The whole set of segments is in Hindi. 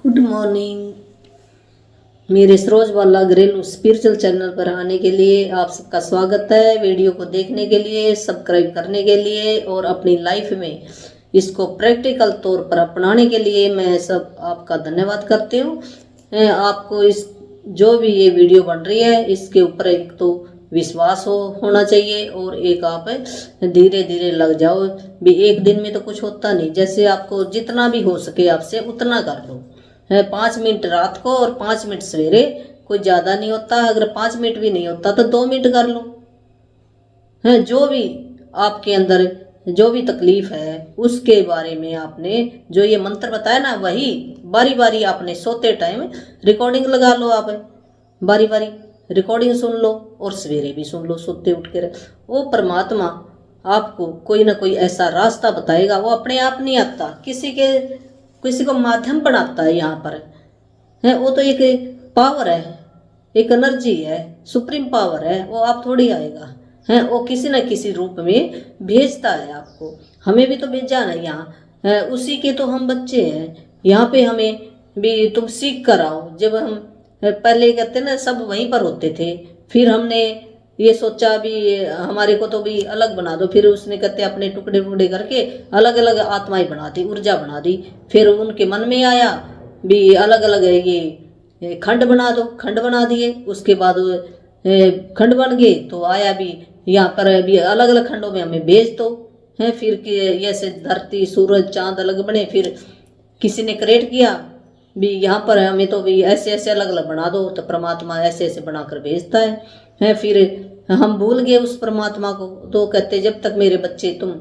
Good morning. मेरे सरोजबाला घरेलू स्पिरिचुअल चैनल पर आने के लिए आप सबका स्वागत है। वीडियो को देखने के लिए, सब्सक्राइब करने के लिए और अपनी लाइफ में इसको प्रैक्टिकल तौर पर अपनाने के लिए मैं सब आपका धन्यवाद करती हूँ। आपको इस जो भी ये वीडियो बन रही है इसके ऊपर एक तो विश्वास होना चाहिए और एक आप धीरे धीरे लग जाओ भी। एक दिन में तो कुछ होता नहीं, जैसे आपको जितना भी हो सके आपसे उतना कर लो है। 5 मिनट रात को और 5 मिनट सवेरे, कोई ज़्यादा नहीं होता। अगर 5 मिनट भी नहीं होता तो 2 मिनट कर लो है। जो भी आपके अंदर जो भी तकलीफ है उसके बारे में आपने जो ये मंत्र बताया ना, वही बारी बारी आपने सोते टाइम रिकॉर्डिंग लगा लो। आप बारी बारी रिकॉर्डिंग सुन लो और सवेरे भी सुन लो सोते उठ के। वो परमात्मा आपको कोई ना कोई ऐसा रास्ता बताएगा। वो अपने आप नहीं आता, किसी को माध्यम बनाता है यहाँ पर है। वो तो एक पावर है, एक एनर्जी है, सुप्रीम पावर है। वो आप थोड़ी आएगा है, वो किसी न किसी रूप में भेजता है आपको। हमें भी तो भेजा ना यहाँ है, उसी के तो हम बच्चे हैं। यहाँ पे हमें भी तुम सीख कर आओ। जब हम पहले कहते ना सब वहीं पर होते थे, फिर हमने ये सोचा भी हमारे को तो भी अलग बना दो। फिर उसने कहते अपने टुकड़े टुकड़े करके अलग अलग आत्माएं बना दी, ऊर्जा बना दी। फिर उनके मन में आया भी अलग अलग ये खंड बना दो, खंड बना दिए। उसके बाद खंड बन गए तो आया भी यहाँ पर भी अलग अलग खंडों में हमें भेज दो है। फिर ऐसे धरती सूरज चांद अलग बने। फिर किसी ने क्रिएट किया भी यहाँ पर हमें तो भी ऐसे ऐसे अलग अलग बना दो, तो परमात्मा ऐसे ऐसे बनाकर भेजता है। फिर हम भूल गए उस परमात्मा को, तो कहते जब तक मेरे बच्चे तुम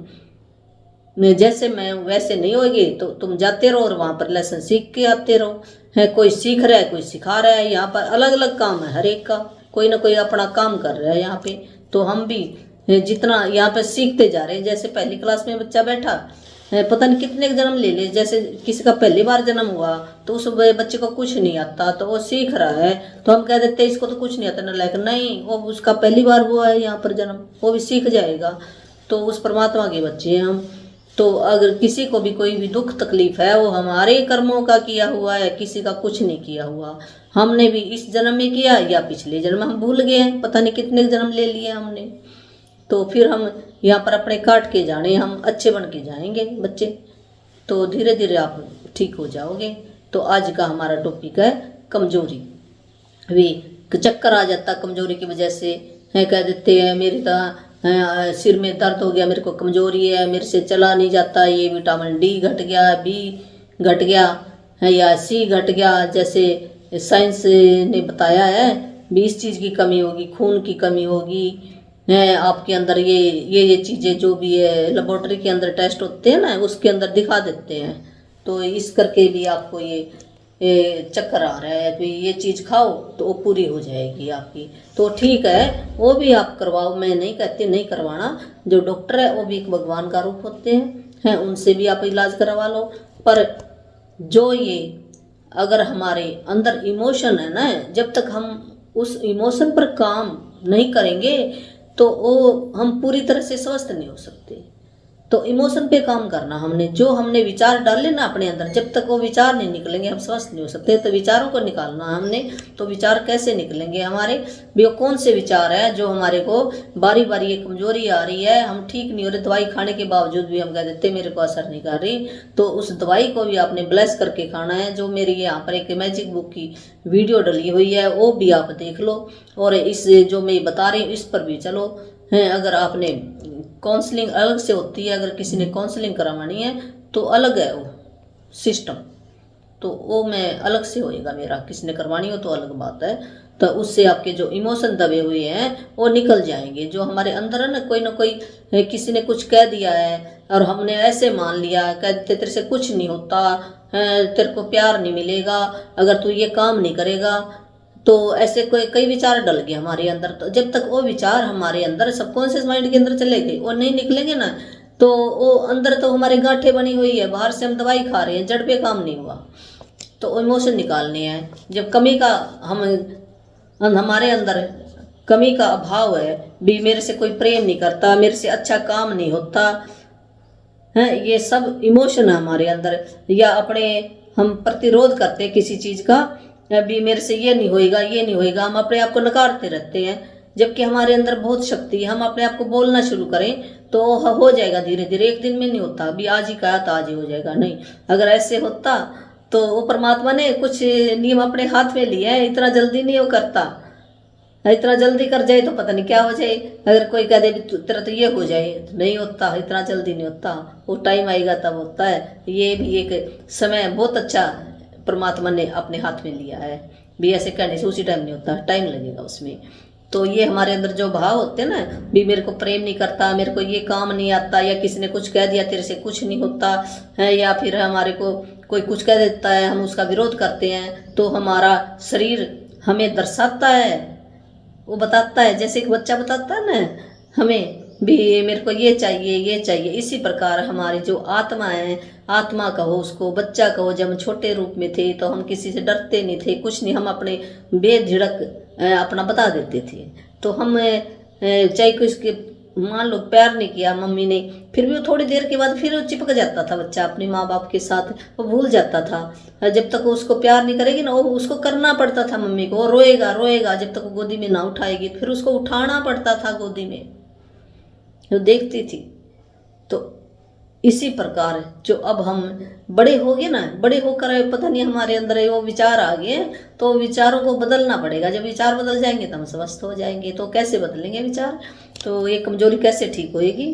जैसे मैं वैसे नहीं होगे तो तुम जाते रहो और वहाँ पर लेसन सीख के आते रहो है। कोई सीख रहा है, कोई सिखा रहा है। यहाँ पर अलग अलग काम है हर एक का, कोई ना कोई अपना काम कर रहा है यहाँ पे। तो हम भी जितना यहाँ पे सीखते जा रहे हैं। जैसे पहली क्लास में बच्चा बैठा है, पता नहीं कितने जन्म ले ले, जैसे किसी का पहली बार जन्म हुआ तो उस बच्चे को कुछ नहीं आता तो वो सीख रहा है, तो हम कह देते इसको तो कुछ नहीं आता ना। लाइक नहीं, वो उसका पहली बार हुआ है यहाँ पर जन्म, वो भी सीख जाएगा। तो उस परमात्मा के बच्चे हैं हम। तो अगर किसी को भी कोई भी दुख तकलीफ है, वो हमारे कर्मों का किया हुआ है, किसी का कुछ नहीं किया हुआ। हमने भी इस जन्म में किया या पिछले जन्म, हम भूल गए हैं, पता नहीं कितने जन्म ले लिए हमने। तो फिर हम यहाँ पर अपने काट के जाने, हम अच्छे बन के जाएंगे बच्चे, तो धीरे धीरे आप ठीक हो जाओगे। तो आज का हमारा टॉपिक है कमजोरी। वे चक्कर आ जाता कमजोरी की वजह से है। कह देते हैं मेरी तो सिर में दर्द हो गया, मेरे को कमजोरी है, मेरे से चला नहीं जाता, ये विटामिन डी घट गया, बी घट गया है या सी घट गया। जैसे साइंस ने बताया है 20 चीज़ की कमी होगी, खून की कमी होगी है आपके अंदर। ये चीज़ें जो भी है लेबोरेटरी के अंदर टेस्ट होते हैं ना, उसके अंदर दिखा देते हैं। तो इस करके भी आपको ये चक्कर आ रहा है तो ये चीज़ खाओ तो वो पूरी हो जाएगी आपकी। तो ठीक है, वो भी आप करवाओ, मैं नहीं कहती नहीं करवाना। जो डॉक्टर है वो भी एक भगवान का रूप होते हैं, उनसे भी आप इलाज करवा लो। पर जो ये अगर हमारे अंदर इमोशन है ना, जब तक हम उस इमोशन पर काम नहीं करेंगे तो वो हम पूरी तरह से स्वस्थ नहीं हो सकते। तो इमोशन पे काम करना हमने, जो हमने विचार डाले ना अपने अंदर, जब तक वो विचार नहीं निकलेंगे हम स्वस्थ नहीं हो सकते। तो विचारों को निकालना हमने। तो विचार कैसे निकलेंगे हमारे भी, कौन से विचार है जो हमारे को बारी बारी ये कमजोरी आ रही है, हम ठीक नहीं हो रहे, दवाई खाने के बावजूद भी हम कह देते मेरे को असर नहीं कर रही। तो उस दवाई को भी आपने ब्लेस करके खाना है। जो मेरी यहाँ पर एक मैजिक बुक की वीडियो डली हुई है वो भी आप देख लो, और इस जो मैं बता रही हूँ इस पर भी चलो है। अगर आपने काउंसलिंग अलग से होती है, अगर किसी ने काउंसलिंग करवानी है तो अलग है वो सिस्टम, तो वो मैं अलग से होएगा मेरा। किसी ने करवानी हो तो अलग बात है। तो उससे आपके जो इमोशन दबे हुए हैं वो निकल जाएंगे। जो हमारे अंदर है ना कोई किसी ने कुछ कह दिया है और हमने ऐसे मान लिया, कहते तेरे से कुछ नहीं होता है, तेरे को प्यार नहीं मिलेगा अगर तू ये काम नहीं करेगा, तो ऐसे कई विचार डल गए हमारे अंदर। तो जब तक वो विचार हमारे अंदर सबकॉन्शियस माइंड के अंदर चले गए और नहीं निकलेंगे ना, तो वो अंदर तो हमारे गांठें बनी हुई है, बाहर से हम दवाई खा रहे हैं, जड़ पे काम नहीं हुआ। तो इमोशन निकालने हैं। जब कमी का हमारे अंदर कमी का अभाव है भी, मेरे से कोई प्रेम नहीं करता, मेरे से अच्छा काम नहीं होता है, ये सब इमोशन है हमारे अंदर। या अपने हम प्रतिरोध करते हैं किसी चीज़ का, अभी मेरे से ये नहीं होएगा, ये नहीं होएगा, हम अपने आप को नकारते रहते हैं। जबकि हमारे अंदर बहुत शक्ति है, हम अपने आप को बोलना शुरू करें तो हो जाएगा धीरे धीरे। एक दिन में नहीं होता, अभी आज ही कहा तो आज ही हो जाएगा, नहीं। अगर ऐसे होता तो वो परमात्मा ने कुछ नियम अपने हाथ में लिए हैं, इतना जल्दी नहीं वो करता। इतना जल्दी कर जाए तो पता नहीं क्या हो जाए। अगर कोई कह दे तेरा तो ये हो जाए, तो नहीं होता, इतना जल्दी नहीं होता, वो टाइम आएगा तब होता है। ये भी एक समय बहुत अच्छा परमात्मा ने अपने हाथ में लिया है, भी ऐसे कहने से उसी टाइम नहीं होता, टाइम लगेगा उसमें। तो ये हमारे अंदर जो भाव होते हैं ना, भी मेरे को प्रेम नहीं करता, मेरे को ये काम नहीं आता, या किसी ने कुछ कह दिया तेरे से कुछ नहीं होता है, या फिर हमारे को कोई कुछ कह देता है, हम उसका विरोध करते हैं, तो हमारा शरीर हमें दर्शाता है, वो बताता है, जैसे एक बच्चा बताता है ना हमें भी मेरे को ये चाहिए, ये चाहिए। इसी प्रकार हमारी जो आत्मा है, आत्मा कहो उसको, बच्चा कहो, जब हम छोटे रूप में थे तो हम किसी से डरते नहीं थे, कुछ नहीं, हम अपने बेझिड़क अपना बता देते थे। तो हम चाहे किसके मान लो प्यार नहीं किया मम्मी ने, फिर भी वो थोड़ी देर के बाद फिर चिपक जाता था बच्चा अपने माँ बाप के साथ, वो भूल जाता था। जब तक वो उसको प्यार नहीं करेगी ना, वो उसको करना पड़ता था मम्मी को, वो रोएगा रोएगा जब तक वो गोदी में ना उठाएगी, फिर उसको उठाना पड़ता था गोदी में, जो देखती थी। तो इसी प्रकार जो अब हम बड़े हो गए ना, बड़े होकर पता नहीं हमारे अंदर वो विचार आ गए, तो विचारों को बदलना पड़ेगा। जब विचार बदल जाएंगे तो हम स्वस्थ हो जाएंगे। तो कैसे बदलेंगे विचार, तो ये कमजोरी कैसे ठीक होएगी?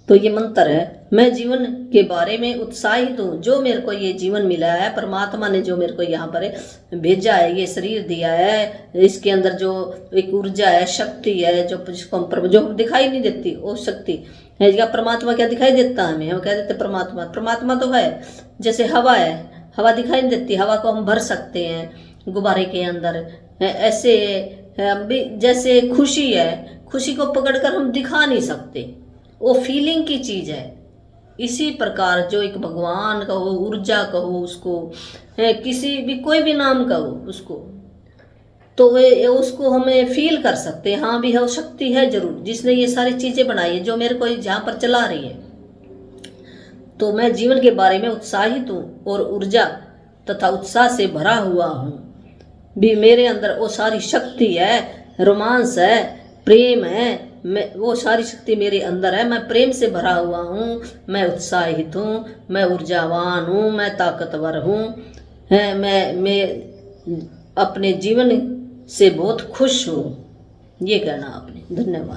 तो ये मंत्र है, मैं जीवन के बारे में उत्साहित हूँ। जो मेरे को ये जीवन मिला है, परमात्मा ने जो मेरे को यहाँ पर भेजा है, ये शरीर दिया है, इसके अंदर जो एक ऊर्जा है, शक्ति है, जो दिखाई नहीं देती, वो शक्ति है। या परमात्मा क्या दिखाई देता है हमें? हम कह देते परमात्मा तो है, जैसे हवा है, हवा दिखाई नहीं देती, हवा को हम भर सकते हैं गुब्बारे के अंदर। ऐसे भी जैसे खुशी है, खुशी को पकड़कर हम दिखा नहीं सकते, वो फीलिंग की चीज़ है। इसी प्रकार जो एक भगवान कहो, ऊर्जा कहो उसको, किसी भी कोई भी नाम कहो उसको, तो वे उसको हमें फील कर सकते हैं। हाँ भी है, वो शक्ति है जरूर, जिसने ये सारी चीज़ें बनाई है, जो मेरे को जहाँ पर चला रही है। तो मैं जीवन के बारे में उत्साहित हूँ और ऊर्जा तथा उत्साह से भरा हुआ हूँ। भी मेरे अंदर वो सारी शक्ति है, रोमांस है, प्रेम है, मैं वो सारी शक्ति मेरे अंदर है। मैं प्रेम से भरा हुआ हूँ, मैं उत्साहित हूँ, मैं ऊर्जावान हूँ, मैं ताकतवर हूँ, मैं अपने जीवन से बहुत खुश हूँ। ये कहना आपने। धन्यवाद।